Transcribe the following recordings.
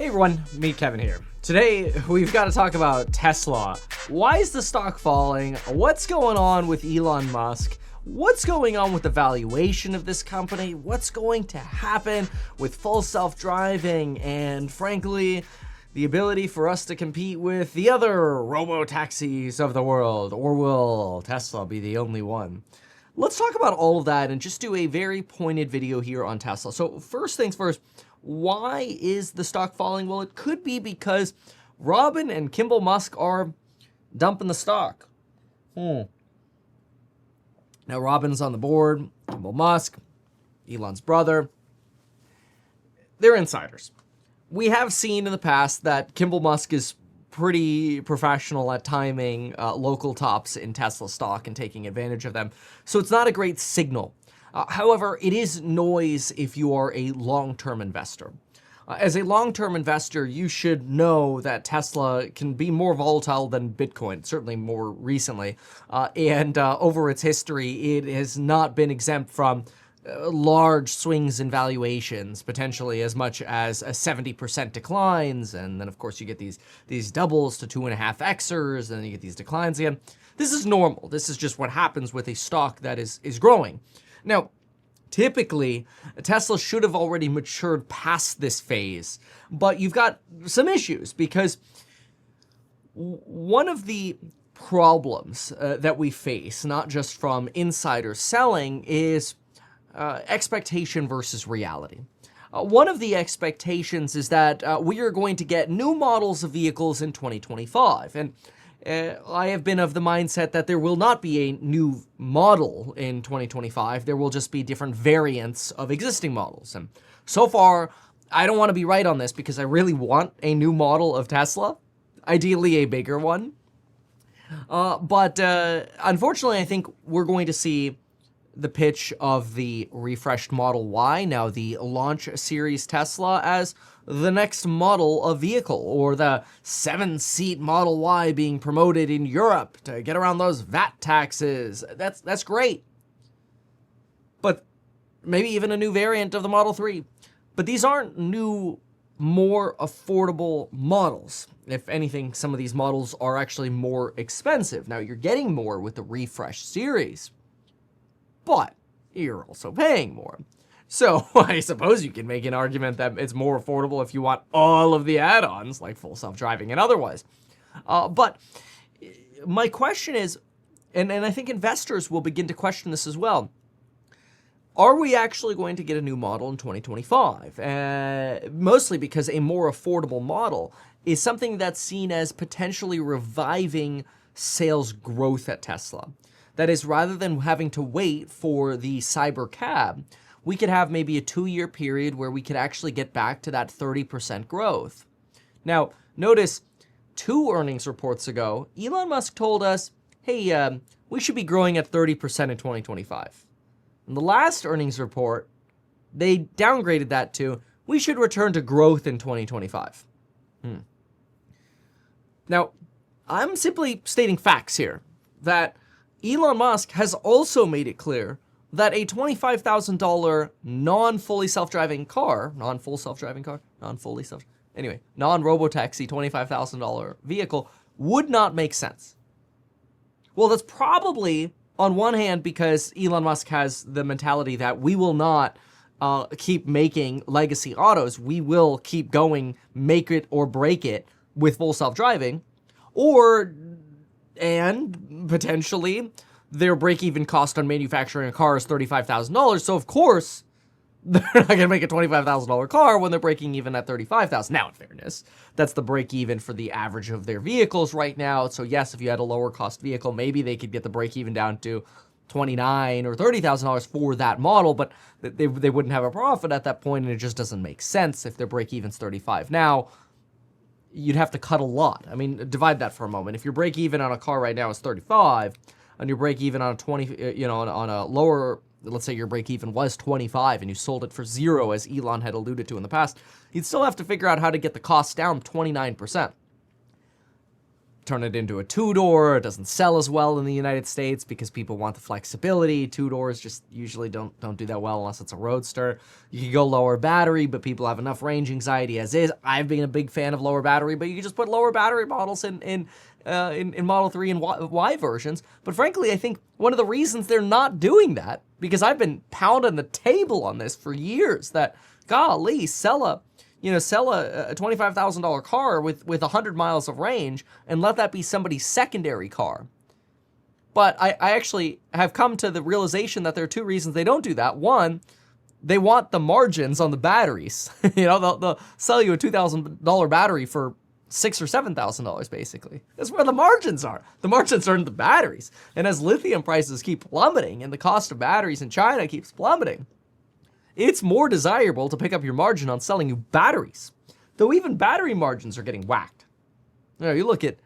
Hey everyone, me Kevin here. Today we've got to talk about Tesla. Why is the stock falling? What's going on with Elon Musk? What's going on with the valuation of this company? What's going to happen with full self-driving? And frankly, the ability for us to compete with the other robo-taxis of the world. Or will Tesla be the only one? Let's talk about all of that and just do a very pointed video here on Tesla. So first things first, why is the stock falling? Well, it could be because Robin and Kimball Musk are dumping the stock. Now, Robin's on the board, Kimball Musk, Elon's brother. They're insiders. We have seen in the past that Kimball Musk is pretty professional at timing local tops in Tesla stock and taking advantage of them. So it's not a great signal. However, it is noise if you are a long-term investor. As a long-term investor, you should know that Tesla can be more volatile than Bitcoin, certainly more recently. And over its history, it has not been exempt from large swings in valuations, potentially as much as 70% declines. And then, of course, you get these doubles to 2.5xers, and then you get these declines again. This is normal. This is just what happens with a stock that is growing. Now, typically, Tesla should have already matured past this phase, but you've got some issues because one of the problems that we face, not just from insider selling, is expectation versus reality. One of the expectations is that we are going to get new models of vehicles in 2025, and I have been of the mindset that there will not be a new model in 2025. There will just be different variants of existing models. And so far, I don't want to be right on this because I really want a new model of Tesla, ideally a bigger one. But unfortunately, I think we're going to see the pitch of the refreshed Model Y, now the launch series Tesla, as the next model of vehicle, or the 7-seat Model Y being promoted in Europe to get around those VAT taxes. That's great. But maybe even a new variant of the Model 3. But these aren't new, more affordable models. If anything, some of these models are actually more expensive. Now, you're getting more with the refresh series, but you're also paying more. So I suppose you can make an argument that it's more affordable if you want all of the add-ons, like full self-driving and otherwise. But my question is, and I think investors will begin to question this as well, are we actually going to get a new model in 2025? Mostly because a more affordable model is something that's seen as potentially reviving sales growth at Tesla. That is, rather than having to wait for the cyber cab, we could have maybe a 2-year period where we could actually get back to that 30% growth. Now, notice 2 earnings reports ago, Elon Musk told us, hey, we should be growing at 30% in 2025. In the last earnings report, they downgraded that to, we should return to growth in 2025. Now, I'm simply stating facts here, that Elon Musk has also made it clear that a $25,000 non-fully self-driving car, non-robotaxi $25,000 vehicle would not make sense. Well, that's probably, on one hand, because Elon Musk has the mentality that we will not keep making legacy autos. We will keep going, make it or break it with full self-driving, and potentially their break-even cost on manufacturing a car is $35,000. So of course, they're not going to make a $25,000 car when they're breaking even at $35,000. Now, in fairness, that's the break-even for the average of their vehicles right now. So yes, if you had a lower-cost vehicle, maybe they could get the break-even down to $29,000 or $30,000 for that model, but they wouldn't have a profit at that point, and it just doesn't make sense if their break-even's $35,000. Now, you'd have to cut a lot. I mean, divide that for a moment. If your break-even on a car right now is $35,000, and your break-even on a on a lower, let's say your break-even was $25,000 and you sold it for $0, as Elon had alluded to in the past, you'd still have to figure out how to get the cost down 29%. turn it into a two-door. It doesn't sell as well in the United States because people want the flexibility. Two-doors just usually don't do that well unless it's a roadster. You can go lower battery, but people have enough range anxiety as is. I've been a big fan of lower battery, but you can just put lower battery models in Model 3 and Y versions. But frankly, I think one of the reasons they're not doing that, because I've been pounding the table on this for years, that golly, sell a $25,000 car with 100 miles of range and let that be somebody's secondary car. But I actually have come to the realization that there are two reasons they don't do that. One, they want the margins on the batteries. They'll sell you a $2,000 battery for $6,000 or $7,000 basically. That's where the margins are. The margins are in the batteries. And as lithium prices keep plummeting and the cost of batteries in China keeps plummeting, it's more desirable to pick up your margin on selling you batteries. Though even battery margins are getting whacked. You look at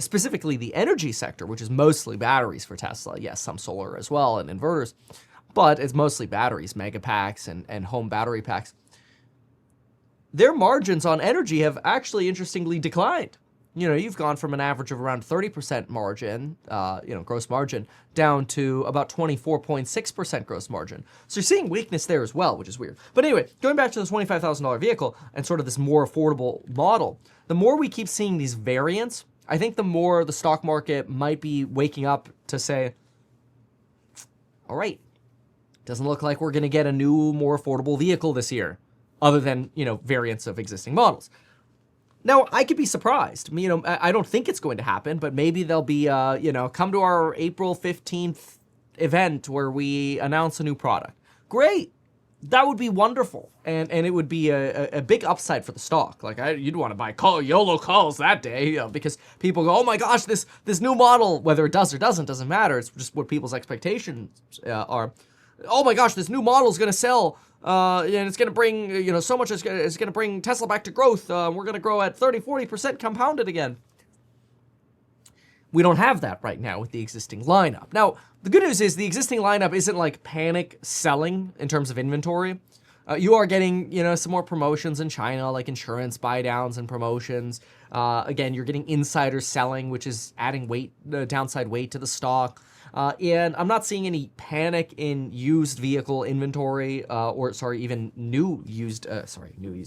specifically the energy sector, which is mostly batteries for Tesla. Yes, some solar as well and inverters, but it's mostly batteries, mega packs and home battery packs. Their margins on energy have actually interestingly declined. You've gone from an average of around 30% margin, gross margin, down to about 24.6% gross margin. So you're seeing weakness there as well, which is weird. But anyway, going back to the $25,000 vehicle and sort of this more affordable model, the more we keep seeing these variants, I think the more the stock market might be waking up to say, all right, doesn't look like we're going to get a new, more affordable vehicle this year, other than, variants of existing models. Now, I could be surprised. I don't think it's going to happen, but maybe there'll be, come to our April 15th event where we announce a new product. Great. That would be wonderful. And it would be a big upside for the stock. Like, you'd want to buy YOLO calls that day, because people go, oh my gosh, this new model, whether it does or doesn't matter. It's just what people's expectations are. Oh my gosh, this new model is going to sell. And it's going to bring, so much, it's going to bring Tesla back to growth. We're going to grow at 30-40% compounded again. We don't have that right now with the existing lineup. Now, the good news is the existing lineup isn't like panic selling in terms of inventory. You are getting, some more promotions in China, like insurance buy downs and promotions. Again, you're getting insider selling, which is adding downside weight to the stock. And I'm not seeing any panic in used vehicle inventory, even new used,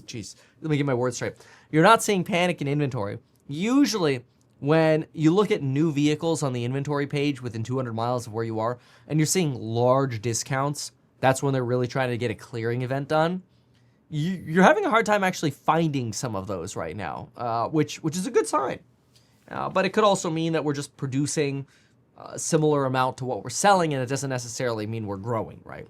geez, let me get my words straight. You're not seeing panic in inventory. Usually, when you look at new vehicles on the inventory page within 200 miles of where you are, and you're seeing large discounts, that's when they're really trying to get a clearing event done. You're having a hard time actually finding some of those right now, which is a good sign. But it could also mean that we're just producing a similar amount to what we're selling, and it doesn't necessarily mean we're growing, right?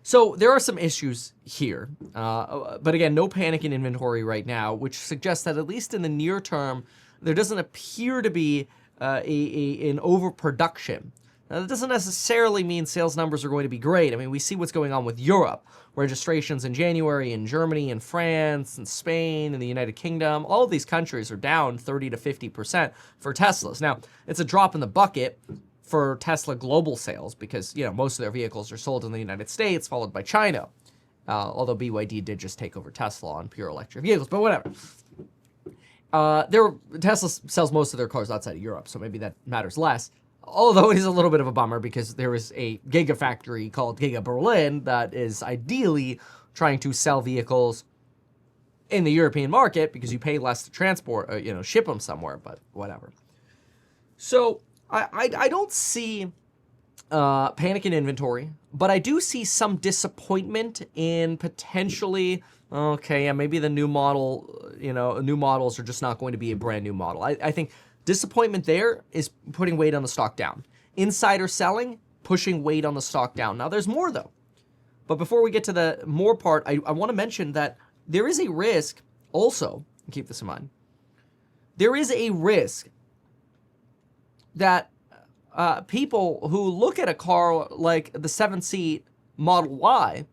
So there are some issues here. But again, no panic in inventory right now, which suggests that at least in the near term, there doesn't appear to be an overproduction. Now, that doesn't necessarily mean sales numbers are going to be great. I mean, we see what's going on with Europe. Registrations in January in Germany and France and Spain and the United Kingdom, all of these countries are down 30 to 50% for Teslas. Now, it's a drop in the bucket for Tesla global sales because, most of their vehicles are sold in the United States, followed by China. Although BYD did just take over Tesla on pure electric vehicles, but whatever. Tesla sells most of their cars outside of Europe, so maybe that matters less. Although it is a little bit of a bummer because there is a gigafactory called Giga Berlin that is ideally trying to sell vehicles in the European market because you pay less to transport, ship them somewhere, but whatever. So I don't see panic in inventory, but I do see some disappointment in potentially, maybe the new model, new models are just not going to be a brand new model. I think disappointment there is putting weight on the stock down. Insider selling, pushing weight on the stock down. Now, there's more, though. But before we get to the more part, I want to mention that there is a risk also, keep this in mind, there is a risk that people who look at a car like the 7-seat Model Y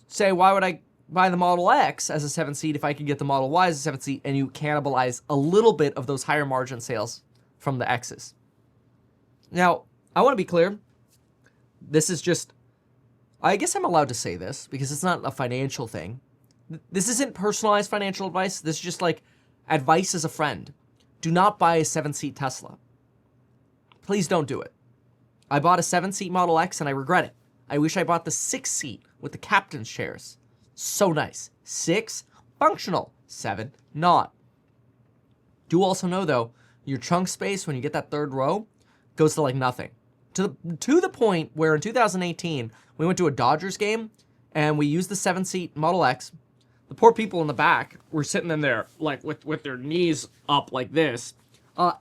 say, why would I buy the Model X as a 7-seat if I could get the Model Y as a 7-seat, and you cannibalize a little bit of those higher margin sales from the X's. Now, I want to be clear. This is just, I guess I'm allowed to say this because it's not a financial thing. This isn't personalized financial advice. This is just like advice as a friend. do not buy a 7-seat Tesla. Please don't do it. I bought a 7-seat Model X and I regret it. I wish I bought the 6-seat with the captain's chairs. So nice. 6, functional. 7, not. Do also know, though, your trunk space when you get that third row goes to like nothing. To the point where in 2018, we went to a Dodgers game and we used the 7-seat Model X. The poor people in the back were sitting in there like with their knees up like this. Well,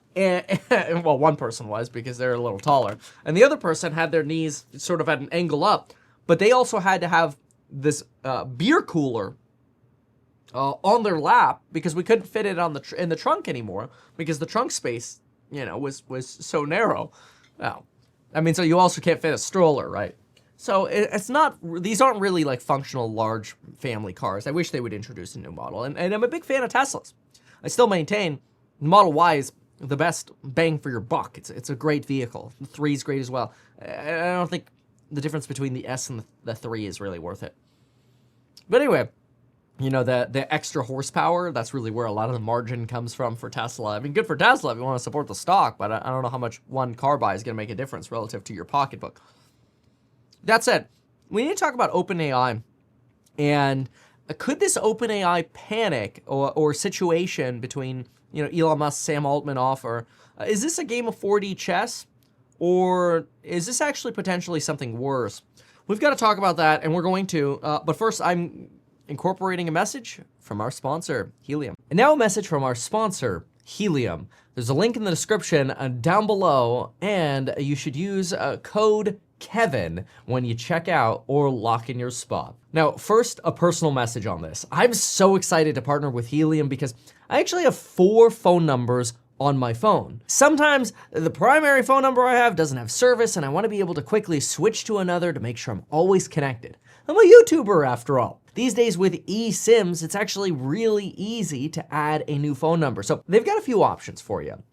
one person was because they're a little taller. And the other person had their knees sort of at an angle up. But they also had to have this beer cooler on their lap because we couldn't fit it in the trunk anymore because the trunk space, was so narrow. Well, I mean, so you also can't fit a stroller, right? So it's not, these aren't really like functional large family cars. I wish they would introduce a new model. And I'm a big fan of Teslas. I still maintain the Model Y is the best bang for your buck. It's a great vehicle. The 3 is great as well. I don't think the difference between the S and the 3 is really worth it. But anyway, the extra horsepower, that's really where a lot of the margin comes from for Tesla. I mean, good for Tesla if you want to support the stock, but I don't know how much one car buy is going to make a difference relative to your pocketbook. That said, we need to talk about OpenAI. And could this OpenAI panic or situation between, Elon Musk, Sam Altman offer, is this a game of 4D chess? Or is this actually potentially something worse? We've got to talk about that, and we're going to. But first, I'm incorporating a message from our sponsor, Helium. And now a message from our sponsor, Helium. There's a link in the description down below, and you should use code Kevin when you check out or lock in your spot. Now, first, a personal message on this. I'm so excited to partner with Helium because I actually have 4 phone numbers on my phone. Sometimes the primary phone number I have doesn't have service and I want to be able to quickly switch to another to make sure I'm always connected. I'm a YouTuber after all. These days with eSIMs, it's actually really easy to add a new phone number. So they've got a few options for you.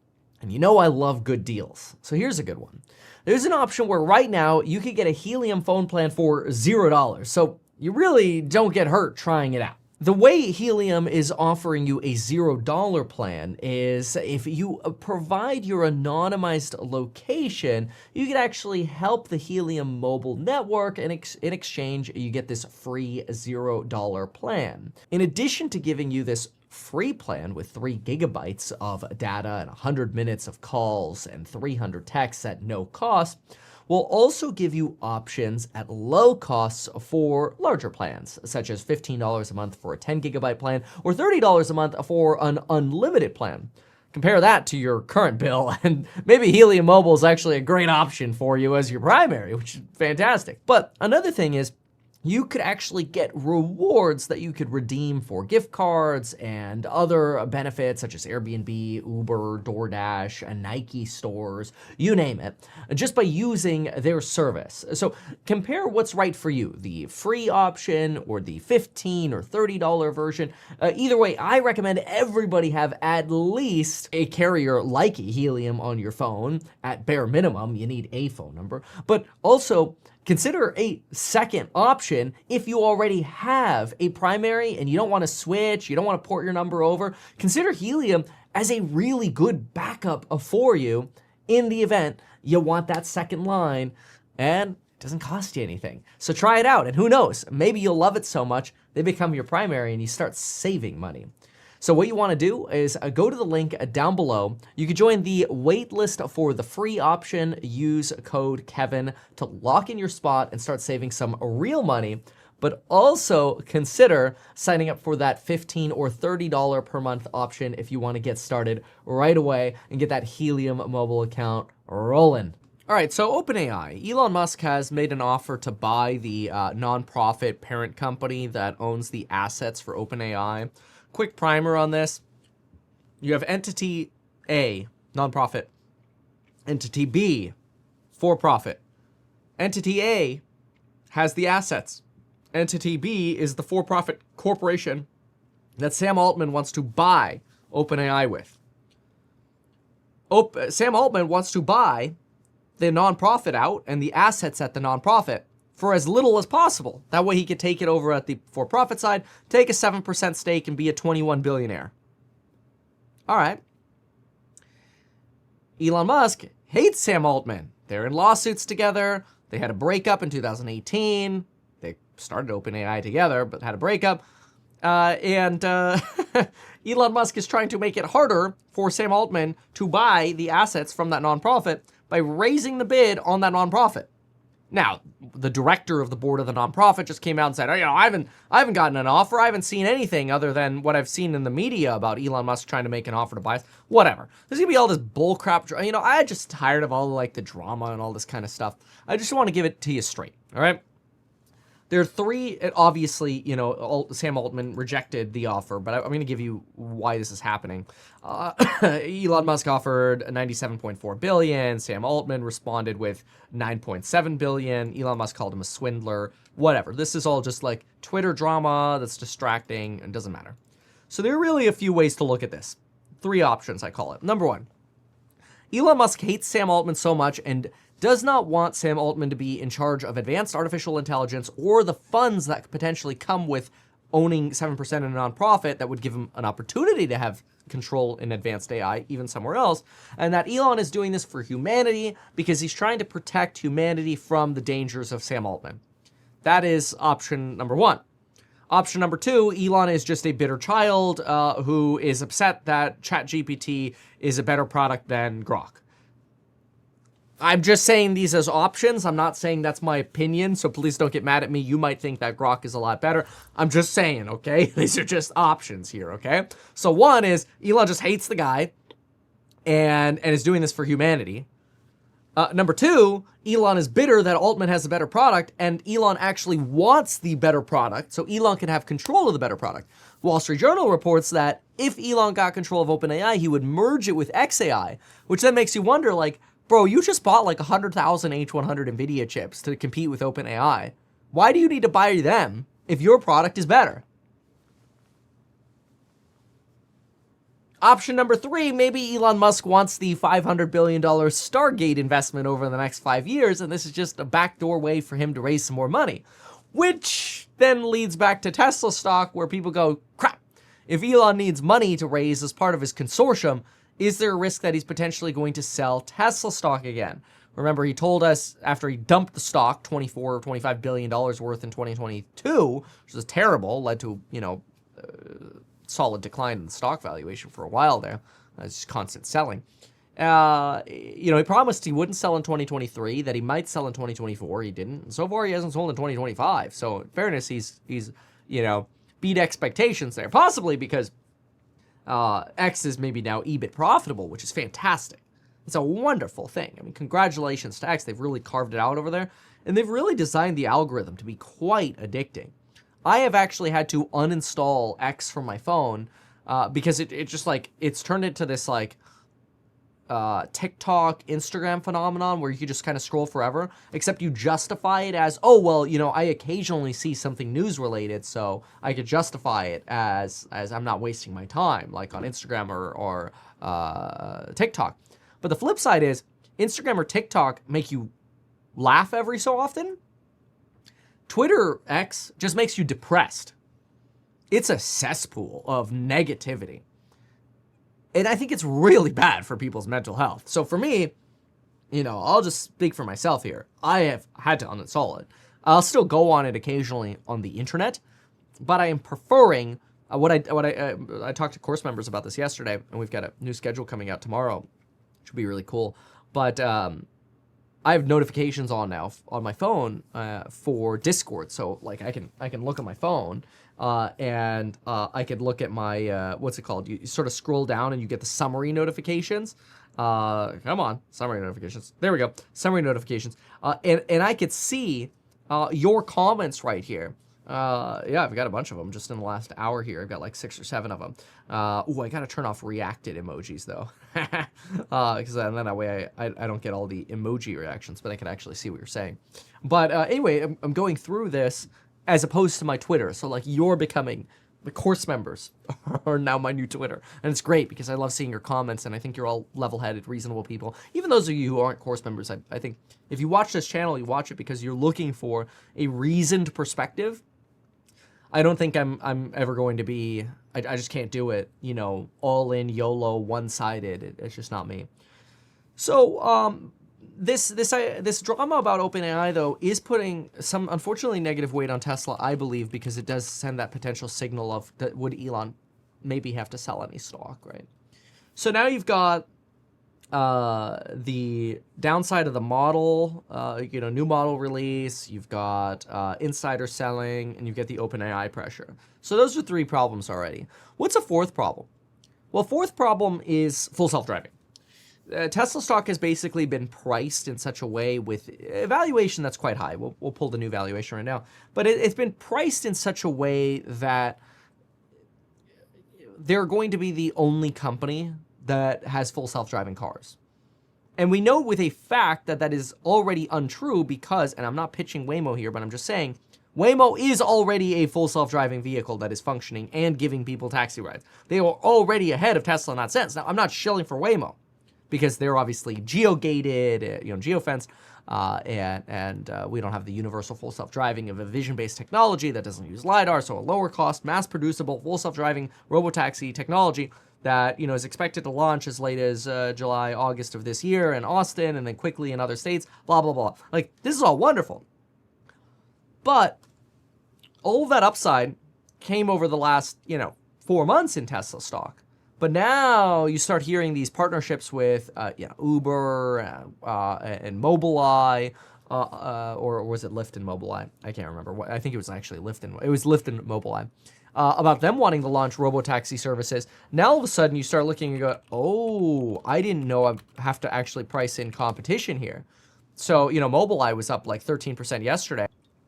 And I love good deals. So here's a good one. There's an option where right now you could get a Helium phone plan for $0. So you really don't get hurt trying it out. The way Helium is offering you a $0 plan is if you provide your anonymized location, you can actually help the Helium mobile network, and in exchange, you get this free $0 plan. In addition to giving you this free plan with 3 gigabytes of data and 100 minutes of calls and 300 texts at no cost, we'll also give you options at low costs for larger plans, such as $15 a month for a 10 gigabyte plan or $30 a month for an unlimited plan. Compare that to your current bill, and maybe Helium Mobile is actually a great option for you as your primary, which is fantastic. But another thing is, you could actually get rewards that you could redeem for gift cards and other benefits such as Airbnb, Uber, DoorDash, and Nike stores, you name it, just by using their service. So compare what's right for you, the free option or the $15 or $30 version. Either way, I recommend everybody have at least a carrier like Helium on your phone. At bare minimum, you need a phone number, but also consider a second option if you already have a primary and you don't want to switch, you don't want to port your number over. Consider Helium as a really good backup for you in the event you want that second line, and it doesn't cost you anything. So try it out, and who knows, maybe you'll love it so much they become your primary and you start saving money. So what you want to do is go to the link down below. You can join the wait list for the free option. Use code Kevin to lock in your spot and start saving some real money. But also consider signing up for that $15 or $30 per month option if you want to get started right away and get that Helium mobile account rolling. All right, so OpenAI. Elon Musk has made an offer to buy the nonprofit parent company that owns the assets for OpenAI. Quick primer on this. You have entity A, nonprofit. Entity B, for-profit. Entity A has the assets. Entity B is the for-profit corporation that Sam Altman wants to buy OpenAI with. Sam Altman wants to buy the nonprofit out and the assets at the nonprofit for as little as possible. That way he could take it over at the for-profit side, take a 7% stake, and be a 21 billionaire. All right. Elon Musk hates Sam Altman. They're in lawsuits together. They had a breakup in 2018. They started OpenAI together, but had a breakup. Elon Musk is trying to make it harder for Sam Altman to buy the assets from that nonprofit by raising the bid on that nonprofit. Now, the director of the board of the nonprofit just came out and said, oh, I haven't gotten an offer. I haven't seen anything other than what I've seen in the media about Elon Musk trying to make an offer to buy us. Whatever. There's gonna be all this bull crap. I'm just tired of all the drama and all this kind of stuff. I just want to give it to you straight. All right. There are three, obviously, Sam Altman rejected the offer, but I'm going to give you why this is happening. Elon Musk offered $97.4 billion. Sam Altman responded with $9.7 billion. Elon Musk called him a swindler. Whatever. This is all just Twitter drama that's distracting and doesn't matter. So there are really a few ways to look at this. Three options, I call it. Number one, Elon Musk hates Sam Altman so much and does not want Sam Altman to be in charge of advanced artificial intelligence or the funds that could potentially come with owning 7% in a nonprofit that would give him an opportunity to have control in advanced AI, even somewhere else, and that Elon is doing this for humanity because he's trying to protect humanity from the dangers of Sam Altman. That is option number one. Option number two, Elon is just a bitter child who is upset that ChatGPT is a better product than Grok. I'm just saying these as options. I'm not saying that's my opinion, so please don't get mad at me. You might think that Grok is a lot better. I'm just saying, okay? These are just options here, okay? So one is Elon just hates the guy and is doing this for humanity. Number two, Elon is bitter that Altman has a better product, and Elon actually wants the better product, so Elon can have control of the better product. Wall Street Journal reports that if Elon got control of OpenAI, he would merge it with xAI, which then makes you wonder, bro, you just bought 100,000 H100 NVIDIA chips to compete with OpenAI. Why do you need to buy them if your product is better? Option number three, maybe Elon Musk wants the $500 billion Stargate investment over the next 5 years, and this is just a backdoor way for him to raise some more money. Which then leads back to Tesla stock, where people go, crap, if Elon needs money to raise as part of his consortium, is there a risk that he's potentially going to sell Tesla stock again? Remember, he told us after he dumped the stock, $24 or $25 billion worth in 2022, which was terrible, led to, solid decline in the stock valuation for a while there. It's just constant selling. He promised he wouldn't sell in 2023, that he might sell in 2024. He didn't. And so far, he hasn't sold in 2025. So in fairness, he's beat expectations there, possibly because X is maybe now EBIT profitable, which is fantastic. It's a wonderful thing. I mean, congratulations to X. They've really carved it out over there, and they've really designed the algorithm to be quite addicting. I have actually had to uninstall X from my phone because it just it's turned into this TikTok, Instagram phenomenon where you can just kind of scroll forever, except you justify it as, I occasionally see something news related, so I could justify it as I'm not wasting my time, like on Instagram or TikTok. But the flip side is Instagram or TikTok make you laugh every so often. Twitter X just makes you depressed. It's a cesspool of negativity. And I think it's really bad for people's mental health. So for me, I'll just speak for myself here. I have had to uninstall it. I'll still go on it occasionally on the internet, but I am preferring I talked to course members about this yesterday, and we've got a new schedule coming out tomorrow, which will be really cool. But I have notifications on now on my phone for Discord, so I can look at my phone and I could look at my what's it called? You sort of scroll down and you get the summary notifications. Come on, summary notifications. There we go, summary notifications. And I could see your comments right here. I've got a bunch of them just in the last hour here. I've got 6 or 7 of them. I gotta turn off reacted emojis though, because then that way I don't get all the emoji reactions, but I can actually see what you're saying. But anyway, I'm going through this as opposed to my Twitter. So you're becoming the course members are now my new Twitter, and it's great because I love seeing your comments, and I think you're all level-headed, reasonable people. Even those of you who aren't course members, I think if you watch this channel, you watch it because you're looking for a reasoned perspective. I don't think I'm ever going to be, I just can't do it, all in, YOLO, one-sided. It's just not me. So this drama about OpenAI, though, is putting some unfortunately negative weight on Tesla, I believe, because it does send that potential signal of that would Elon maybe have to sell any stock, right? So now you've got the downside of the model, new model release, you've got insider selling, and you get the OpenAI pressure. So those are 3 problems already. What's a 4th problem? Well, 4th problem is full self-driving. Tesla stock has basically been priced in such a way with a valuation that's quite high. We'll pull the new valuation right now. But it's been priced in such a way that they're going to be the only company that has full self-driving cars. And we know with a fact that that is already untrue because, and I'm not pitching Waymo here, but I'm just saying, Waymo is already a full self-driving vehicle that is functioning and giving people taxi rides. They are already ahead of Tesla in that sense. Now, I'm not shilling for Waymo because they're obviously geo-gated, geo-fenced, and we don't have the universal full self-driving of a vision-based technology that doesn't use LiDAR, so a lower cost, mass-producible, full self-driving robotaxi technology that is expected to launch as late as July, August of this year in Austin, and then quickly in other states, blah, blah, blah. Like, this is all wonderful. But all of that upside came over the last, 4 months in Tesla stock. But now you start hearing these partnerships with Uber and Mobileye, or was it Lyft and Mobileye? I can't remember. I think it was actually Lyft and Mobileye. About them wanting to launch robotaxi services. Now all of a sudden you start looking and go, oh, I didn't know I have to actually price in competition here. So, Mobileye was up like 13% yesterday.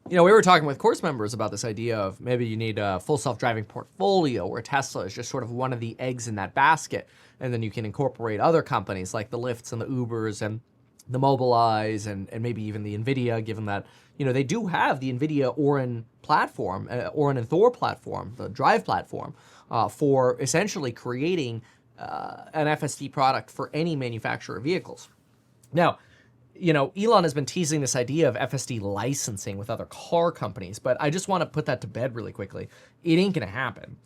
We were talking with course members about this idea of maybe you need a full self-driving portfolio where Tesla is just sort of one of the eggs in that basket. And then you can incorporate other companies like the Lyfts and the Ubers and the Mobileyes and maybe even the NVIDIA, given that, they do have the NVIDIA Orin platform, Orin and Thor platform, the drive platform, for essentially creating an FSD product for any manufacturer of vehicles. Now, Elon has been teasing this idea of FSD licensing with other car companies, but I just want to put that to bed really quickly. It ain't going to happen.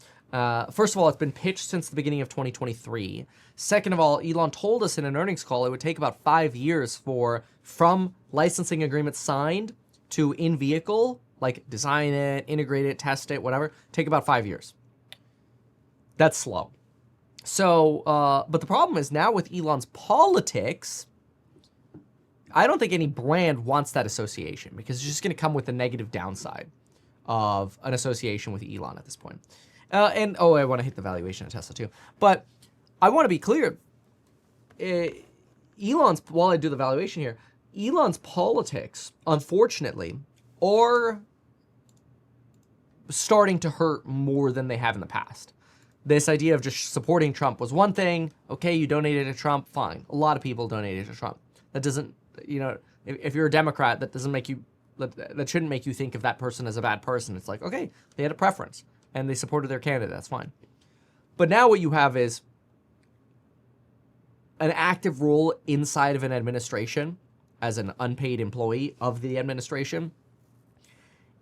First of all, it's been pitched since the beginning of 2023. Second of all, Elon told us in an earnings call it would take about 5 years from licensing agreement signed to in-vehicle, like design it, integrate it, test it, whatever, take about 5 years. That's slow. So, but the problem is now with Elon's politics, I don't think any brand wants that association because it's just going to come with the negative downside of an association with Elon at this point. I want to hit the valuation of Tesla too. But I want to be clear. While I do the valuation here, Elon's politics, unfortunately, are starting to hurt more than they have in the past. This idea of just supporting Trump was one thing. Okay, you donated to Trump, fine. A lot of people donated to Trump. That doesn't, if you're a Democrat, that doesn't make you, that shouldn't make you think of that person as a bad person. It's like, okay, they had a preference and they supported their candidate. That's fine. But now what you have is an active role inside of an administration as an unpaid employee of the administration.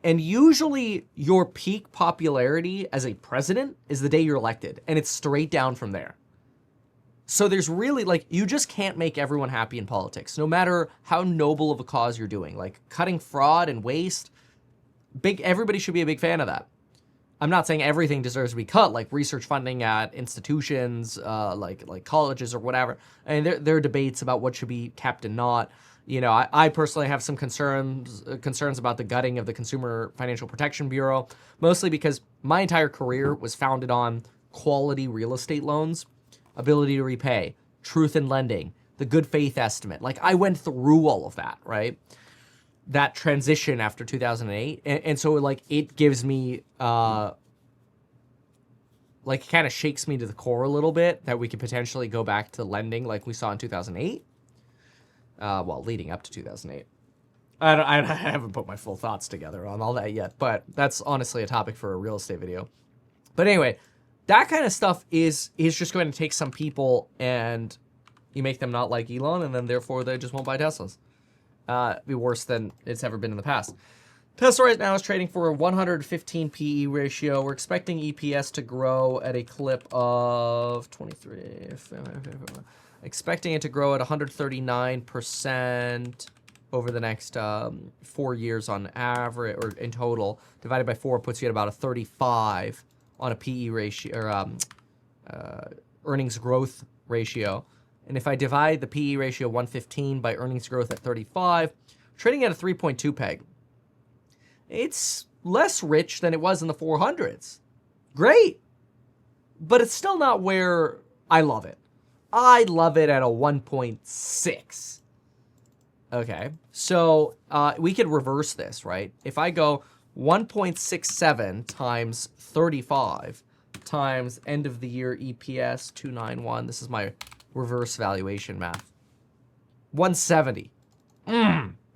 And usually your peak popularity as a president is the day you're elected, and it's straight down from there. So there's really, you just can't make everyone happy in politics, no matter how noble of a cause you're doing. Like, cutting fraud and waste, everybody should be a big fan of that. I'm not saying everything deserves to be cut, like research funding at institutions, like colleges or whatever. And there are debates about what should be kept and not. I personally have some concerns about the gutting of the Consumer Financial Protection Bureau, mostly because my entire career was founded on quality real estate loans, ability to repay, truth in lending, the good faith estimate. Like, I went through all of that, right? That transition after 2008. And so, it gives me, kind of shakes me to the core a little bit that we could potentially go back to lending like we saw in 2008. Leading up to 2008. I haven't put my full thoughts together on all that yet, but that's honestly a topic for a real estate video. But anyway, that kind of stuff is just going to take some people and you make them not like Elon, and then therefore they just won't buy Teslas. Be worse than it's ever been in the past. Tesla right now is trading for a 115 PE ratio. We're expecting EPS to grow at a clip of 23. expecting it to grow at 139% over the next 4 years on average, or in total. Divided by 4 puts you at about a 35 on a PE ratio, or earnings growth ratio. And if I divide the PE ratio 115 by earnings growth at 35, trading at a 3.2 peg. It's less rich than it was in the 400s. Great. But it's still not where I love it. I love it at a 1.6. Okay, so we could reverse this, right? If I go 1.67 times 35 times end of the year EPS 291, this is my reverse valuation math. 170.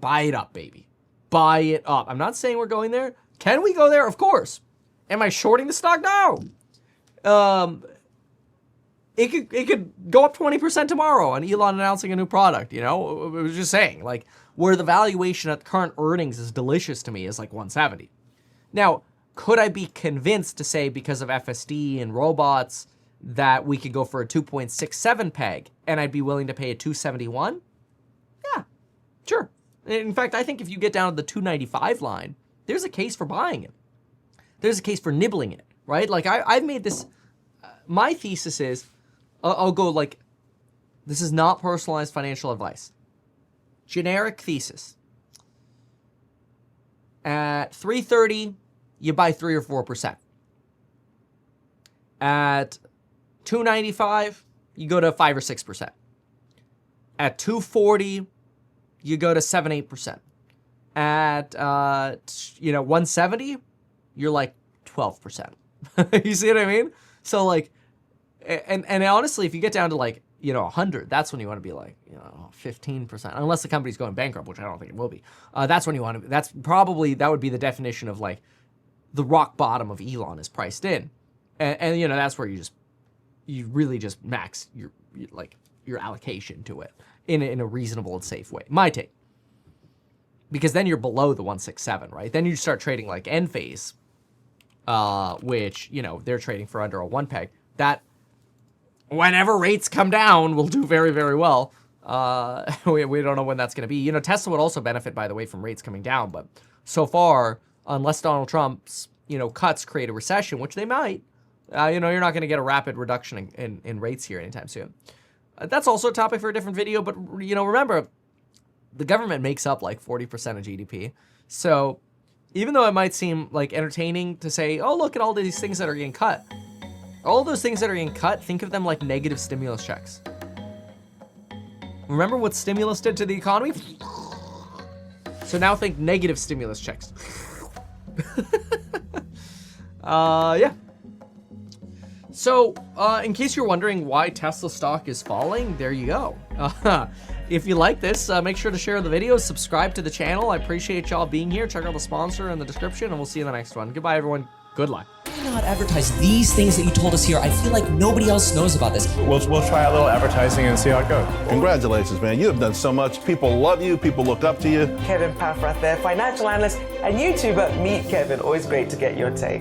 Buy it up, baby. Buy it up. I'm not saying we're going there. Can we go there? Of course. Am I shorting the stock? No. It could go up 20% tomorrow on Elon announcing a new product, you know? I was just saying, like, where the valuation at the current earnings is delicious to me is like 170. Now, could I be convinced to say because of FSD and robots that we could go for a 2.67 peg and I'd be willing to pay a 271? Yeah, sure. In fact, I think if you get down to the 295 line, there's a case for buying it. There's a case for nibbling it, right? Like I've made this, my thesis is, I'll go like, this is not personalized financial advice. Generic thesis. At 330, you buy 3 or 4%. At 295, you go to 5 or 6%. At 240, you go to 7-8%. At 170, you're like 12%. You see what I mean? So like, and honestly, if you get down to like 100, that's when you want to be like 15%, unless the company's going bankrupt, which I don't think it will be. That's when you want to. That would be the definition of like the rock bottom of Elon is priced in, and that's where you really just max your allocation to it in a reasonable and safe way. My take. Because then you're below the 167, right? Then you start trading like Enphase, which, they're trading for under a 1 peg. That, whenever rates come down, will do very, very well. We don't know when that's going to be. Tesla would also benefit, by the way, from rates coming down. But so far, unless Donald Trump's, cuts create a recession, which they might, you're not going to get a rapid reduction in rates here anytime soon. That's also a topic for a different video. But, remember, the government makes up like 40% of GDP. So even though it might seem like entertaining to say, oh, look at all these things that are getting cut. All those things that are getting cut, think of them like negative stimulus checks. Remember what stimulus did to the economy? So now think negative stimulus checks. Yeah. So, in case you're wondering why Tesla stock is falling, there you go. If you like this, make sure to share the video, subscribe to the channel. I appreciate y'all being here. Check out the sponsor in the description, and we'll see you in the next one. Goodbye, everyone. Good luck. Why not advertise these things that you told us here? I feel like nobody else knows about this. We'll try a little advertising and see how it goes. Congratulations, man. You have done so much. People love you. People look up to you. Kevin Paffrath there, financial analyst and YouTuber. Meet Kevin. Always great to get your take.